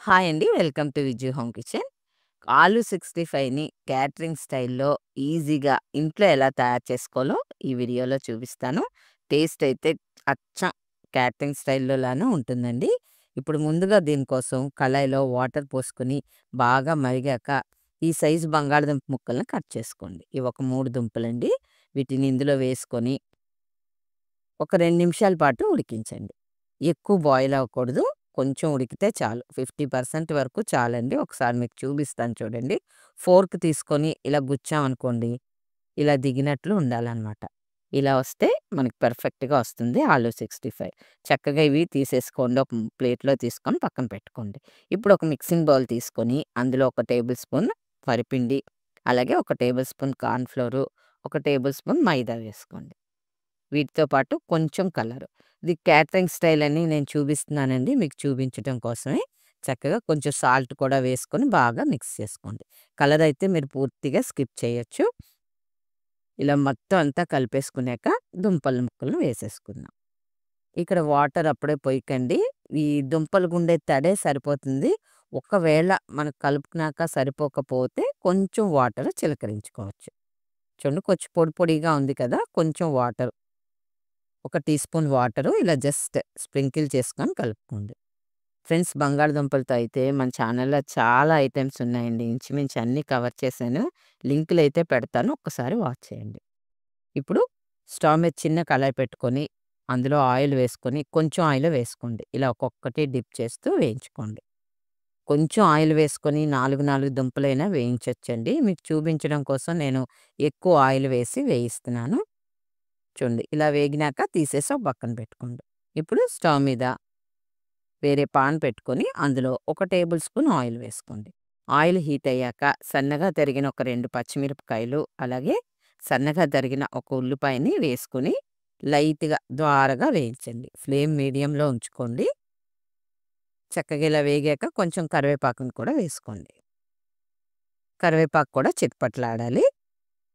Hi అండి. Welcome to Vijay home kitchen. ఆలు 65ని catering స్టైల్‌లో ఈజీగా ఇంట్లో ఎలా తయారు చేసుకోవాలో ఈ వీడియోలో చూపిస్తాను. టేస్ట్ అయితే అచ్చం క్యాటరింగ్ స్టైల్‌లో లానే ఉంటుందండి. ఇప్పుడు ముందుగా దీనికోసం కళాయిలో వాటర్ పోసుకొని బాగా మరిగాక ఈ సైజు బంగాళదుంప ముక్కల్ని కట్ చేసుకోండి. ఇవి ఒక 3 దుంపలండి. వీటిని ఇందులో వేసుకొని ఒక 2 నిమిషాల పాటు ఉడికించండి. ఎక్కువ బాయిల్ అవ్వకూడదు. కొంచెం ఉడికితే చాలు. 50% వరకు చాలండి. ఒకసారి మీకు చూపిస్తాను చూడండి. ఫోర్క్ తీసుకొని ఇలా గుచ్చామనుకోండి, ఇలా దిగినట్లు ఉండాలనమాట. ఇలా వస్తే మనకి పర్ఫెక్ట్‌గా వస్తుంది ఆలు 65. చక్కగా ఇవి తీసేసుకోండి. ఒక ప్లేట్‌లో తీసుకొని పక్కన పెట్టుకోండి. ఇప్పుడు ఒక మిక్సింగ్ బౌల్ తీసుకొని అందులో ఒక టేబుల్ స్పూన్ వరిపిండి, అలాగే ఒక టేబుల్ స్పూన్ కార్న్ ఫ్లోరు, ఒక టేబుల్ స్పూన్ మైదా వేసుకోండి. వీటితో పాటు కొంచెం కలరు. ఇది క్యాటరింగ్ స్టైల్ అని నేను చూపిస్తున్నానండి. మీకు చూపించటం కోసమే. చక్కగా కొంచెం సాల్ట్ కూడా వేసుకొని బాగా మిక్స్ చేసుకోండి. కలర్ అయితే మీరు పూర్తిగా స్కిప్ చేయొచ్చు. ఇలా మొత్తం అంతా కలిపేసుకున్నాక దుంపల ముక్కలను వేసేసుకుందాం. ఇక్కడ వాటర్ అప్పుడే పొయ్యకండి. ఈ దుంపలు గుండే తడే సరిపోతుంది. ఒకవేళ మనకు కలుపుకున్నాక సరిపోకపోతే కొంచెం వాటర్ చిలకరించుకోవచ్చు. చూడండి కొంచెం పొడి పొడిగా ఉంది కదా! కొంచెం వాటర్ ఒక టీ స్పూన్ వాటరు ఇలా జస్ట్ స్ప్రింకిల్ చేసుకొని కలుపుకోండి. ఫ్రెండ్స్ బంగాళదుంపలతో అయితే మన ఛానల్‌లో చాలా ఐటెమ్స్ ఉన్నాయండి. ఇంచుమించు అన్నీ కవర్ చేశాను. లింకులైతే పెడతాను. ఒక్కసారి వాచ్ చేయండి. ఇప్పుడు స్టవ్ మీద చిన్న కళాయి పెట్టుకొని, అందులో ఆయిల్ వేసుకొని, కొంచెం ఆయిల్ వేసుకోండి. ఇలా ఒక్కొక్కటి డిప్ చేస్తూ వేయించుకోండి. కొంచెం ఆయిల్ వేసుకొని 4 దుంపలైనా వేయించొచ్చండి. మీకు చూపించడం కోసం నేను ఎక్కువ ఆయిల్ వేసి వేయిస్తున్నాను. చూడండి ఇలా వేగినాక తీసేసి ఒక పక్కన పెట్టుకోండి. ఇప్పుడు స్టవ్ మీద వేరే పాన్ పెట్టుకొని అందులో ఒక టేబుల్ స్పూన్ ఆయిల్ వేసుకోండి. ఆయిల్ హీట్ అయ్యాక సన్నగా తరిగిన ఒక 2 పచ్చిమిరపకాయలు, అలాగే సన్నగా తరిగిన ఒక ఉల్లిపాయని వేసుకొని లైట్‌గా ద్వారగా వేయించండి. ఫ్లేమ్ మీడియంలో ఉంచుకోండి. చక్కగా ఇలా వేగాక కొంచెం కరివేపాకుని కూడా వేసుకోండి. కరివేపాకు కూడా చిటపటలాడాలి.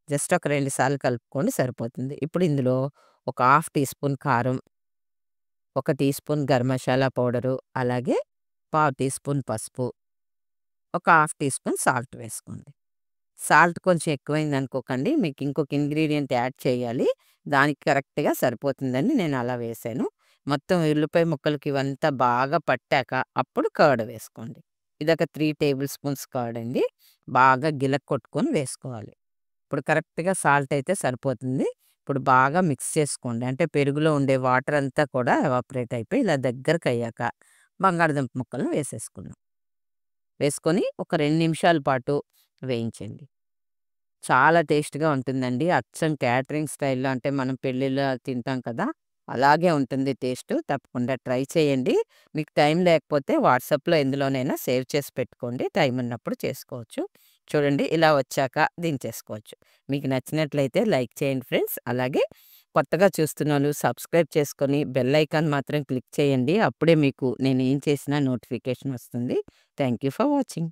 జస్ట్ ఒక 2 సార్లు కలుపుకోండి సరిపోతుంది. ఇప్పుడు ఇందులో ఒక హాఫ్ టీ స్పూన్ కారం, ఒక teaspoon garam masala powder, అలాగే పావు టీ స్పూన్ పసుపు, ఒక హాఫ్ టీ స్పూన్ సాల్ట్ వేసుకోండి. సాల్ట్ కొంచెం ఎక్కువైందనుకోకండి. మీకు ఇంకొక ఇంగ్రీడియంట్ యాడ్ చేయాలి. దానికి కరెక్ట్‌గా సరిపోతుందని నేను అలా వేశాను. మొత్తం ఉల్లిపాయ ముక్కలకి ఇవంతా బాగా పట్టాక అప్పుడు కర్డ్ వేసుకోండి. ఇదొక 3 టేబుల్ స్పూన్స్ కర్డ్ అండి. బాగా కొట్టుకొని వేసుకోవాలి. ఇప్పుడు కరెక్ట్‌గా సాల్ట్ అయితే సరిపోతుంది. ఇప్పుడు బాగా మిక్స్ చేసుకోండి. అంటే పెరుగులో ఉండే వాటర్ అంతా కూడా ఎవాపరేట్ అయిపోయి ఇలా దగ్గరకయ్యాక బంగాళదుంప ముక్కలను వేసేసుకుందాం. వేసుకొని ఒక 2 నిమిషాల పాటు వేయించండి. చాలా టేస్ట్‌గా ఉంటుందండి. అచ్చం క్యాటరింగ్ స్టైల్‌లో అంటే మనం పెళ్ళిలో తింటాం కదా! అలాగే ఉంటుంది టేస్టు. తప్పకుండా ట్రై చేయండి. మీకు టైం లేకపోతే వాట్సాప్‌లో ఎందులోనైనా సేవ్ చేసి పెట్టుకోండి. టైం ఉన్నప్పుడు చేసుకోవచ్చు. చూడండి ఇలా వచ్చాక దించేసుకోవచ్చు. మీకు నచ్చినట్లయితే లైక్ చేయండి ఫ్రెండ్స్. అలాగే కొత్తగా చూస్తున్నోళ్ళు సబ్స్క్రైబ్ చేసుకొని బెల్ ఐకాన్ మాత్రం క్లిక్ చేయండి. అప్పుడే మీకు నేను ఏం చేసినా నోటిఫికేషన్ వస్తుంది. Thank you for watching.